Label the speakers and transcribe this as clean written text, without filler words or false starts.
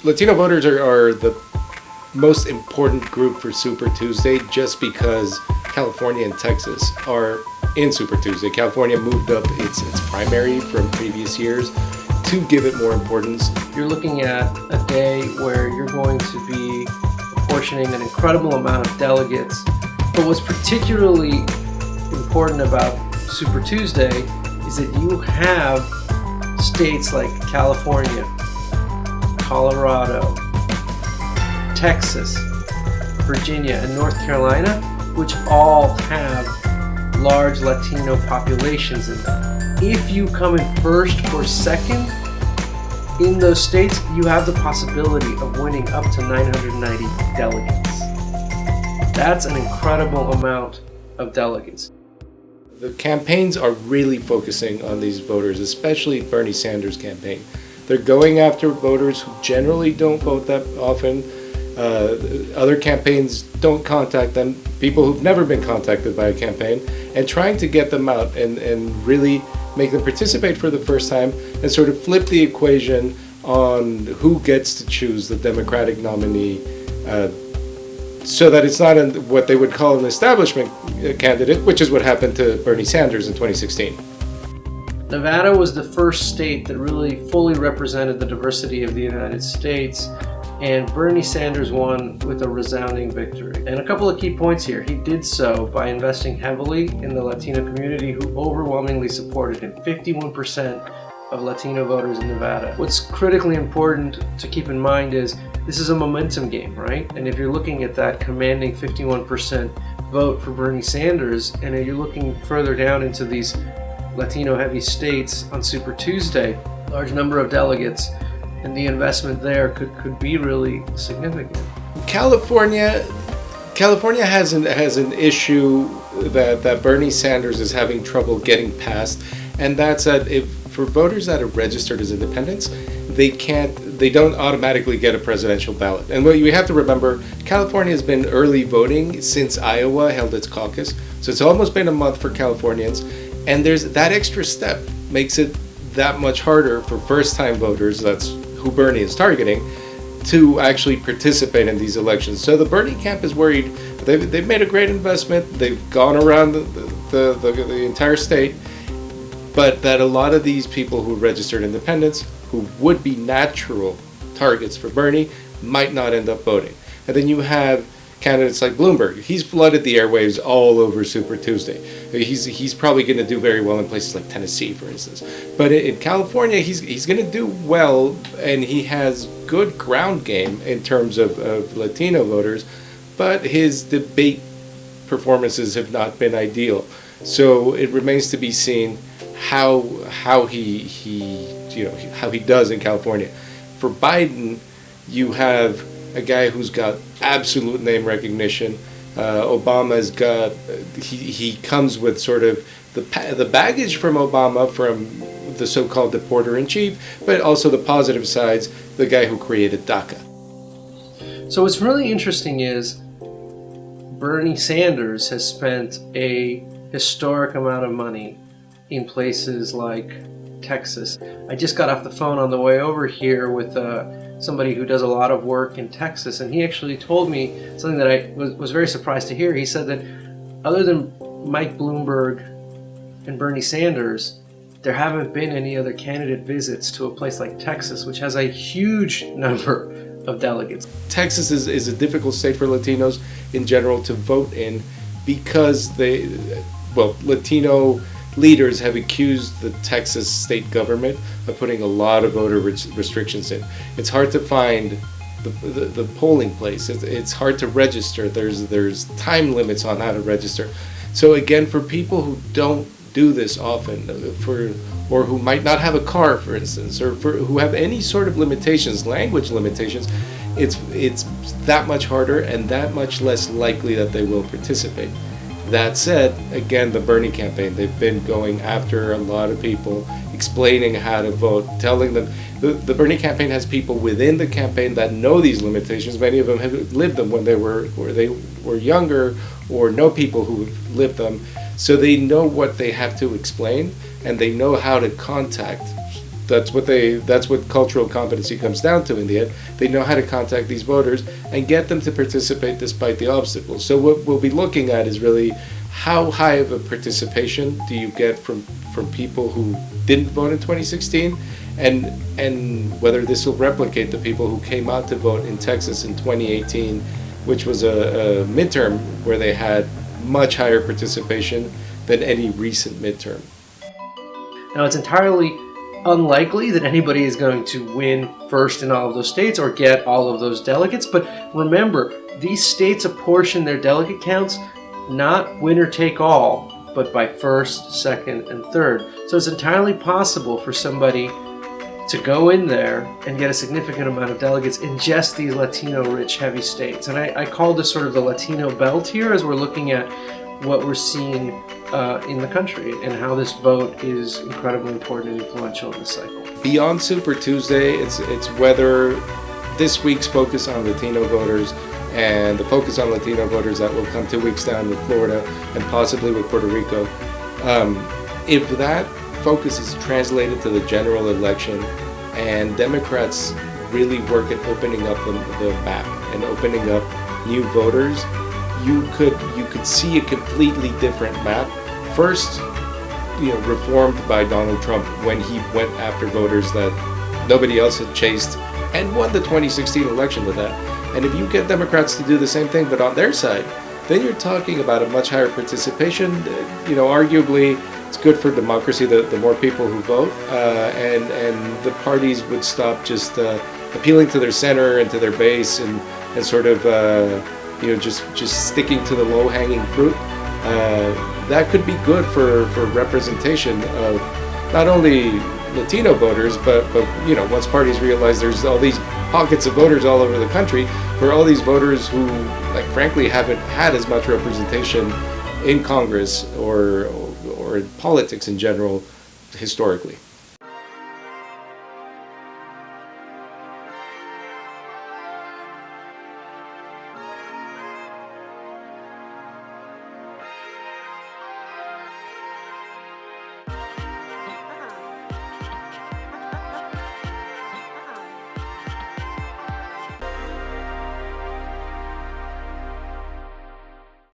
Speaker 1: Latino voters are the most important group for Super Tuesday just because California and Texas are in Super Tuesday. California moved up its primary from previous years to give it more importance.
Speaker 2: You're looking at a day where you're going to be apportioning an incredible amount of delegates. But what's particularly important about Super Tuesday is that you have states like California, Colorado, Texas, Virginia, and North Carolina, which all have large Latino populations in them. If you come in first or second in those states, you have the possibility of winning up to 990 delegates. That's an incredible amount of delegates.
Speaker 1: The campaigns are really focusing on these voters, especially Bernie Sanders' campaign. They're going after voters who generally don't vote that often. Other campaigns don't contact them, people who've never been contacted by a campaign, and trying to get them out and really make them participate for the first time and sort of flip the equation on who gets to choose the Democratic nominee, so that it's not what they would call an establishment candidate, which is what happened to Bernie Sanders in 2016.
Speaker 2: Nevada was the first state that really fully represented the diversity of the United States, and Bernie Sanders won with a resounding victory. And a couple of key points here. He did so by investing heavily in the Latino community, who overwhelmingly supported him, 51% of Latino voters in Nevada. What's critically important to keep in mind is this is a momentum game, right? And if you're looking at that commanding 51% vote for Bernie Sanders, and if you're looking further down into these Latino-heavy states on Super Tuesday, large number of delegates, and the investment there could be really significant.
Speaker 1: California has an issue that Bernie Sanders is having trouble getting past, and that's that for voters that are registered as independents, they don't automatically get a presidential ballot. And what you have to remember, California has been early voting since Iowa held its caucus, so it's almost been a month for Californians, and there's that extra step makes it that much harder for first-time voters, that's who Bernie is targeting, to actually participate in these elections. So the Bernie camp is worried. They've made a great investment. They've gone around the entire state, but that a lot of these people who registered independents, who would be natural targets for Bernie, might not end up voting. And then you have candidates like Bloomberg. He's flooded the airwaves all over Super Tuesday. He's probably going to do very well in places like Tennessee, for instance. But in California, he's going to do well, and he has good ground game in terms of Latino voters, but his debate performances have not been ideal. So it remains to be seen how he does in California. For Biden, you have a guy who's got absolute name recognition. Obama's got, he comes with sort of the baggage from Obama, from the so-called deporter-in-chief, but also the positive sides, the guy who created DACA.
Speaker 2: So what's really interesting is Bernie Sanders has spent a historic amount of money in places like Texas. I just got off the phone on the way over here with somebody who does a lot of work in Texas, and he actually told me something that I was very surprised to hear. He said that other than Mike Bloomberg and Bernie Sanders, there haven't been any other candidate visits to a place like Texas, which has a huge number of delegates.
Speaker 1: Texas is a difficult state for Latinos in general to vote in because Latino leaders have accused the Texas state government of putting a lot of voter restrictions in. It's hard to find the polling place. It's hard to register. There's time limits on how to register. So again, for people who don't do this often, or who might not have a car, for instance, or who have any sort of limitations, language limitations, it's that much harder and that much less likely that they will participate. That said, again, the Bernie campaign, they've been going after a lot of people, explaining how to vote, telling them. The Bernie campaign has people within the campaign that know these limitations. Many of them have lived them when they were younger, or know people who lived them. So they know what they have to explain, and they know how to contact That's what cultural competency comes down to in the end. They know how to contact these voters and get them to participate despite the obstacles. So what we'll be looking at is really how high of a participation do you get from people who didn't vote in 2016, and whether this will replicate the people who came out to vote in Texas in 2018, which was a midterm where they had much higher participation than any recent midterm.
Speaker 2: Now, it's entirely unlikely that anybody is going to win first in all of those states or get all of those delegates, but remember, these states apportion their delegate counts not winner take all, but by first, second, and third. So it's entirely possible for somebody to go in there and get a significant amount of delegates in just these Latino-rich, heavy states. And I call this sort of the Latino Belt here, as we're looking at what we're seeing in the country and how this vote is incredibly important and influential in this cycle.
Speaker 1: Beyond Super Tuesday, it's whether this week's focus on Latino voters and the focus on Latino voters that will come 2 weeks down with Florida and possibly with Puerto Rico, if that focus is translated to the general election and Democrats really work at opening up the map and opening up new voters, you could see a completely different map. First, reformed by Donald Trump when he went after voters that nobody else had chased and won the 2016 election with that. And if you get Democrats to do the same thing but on their side, then you're talking about a much higher participation. Arguably, it's good for democracy, the more people who vote, and the parties would stop just appealing to their center and to their base and sort of just sticking to the low-hanging fruit. That could be good for representation of not only Latino voters, but once parties realize there's all these pockets of voters all over the country, for all these voters who, frankly, haven't had as much representation in Congress or in politics in general historically.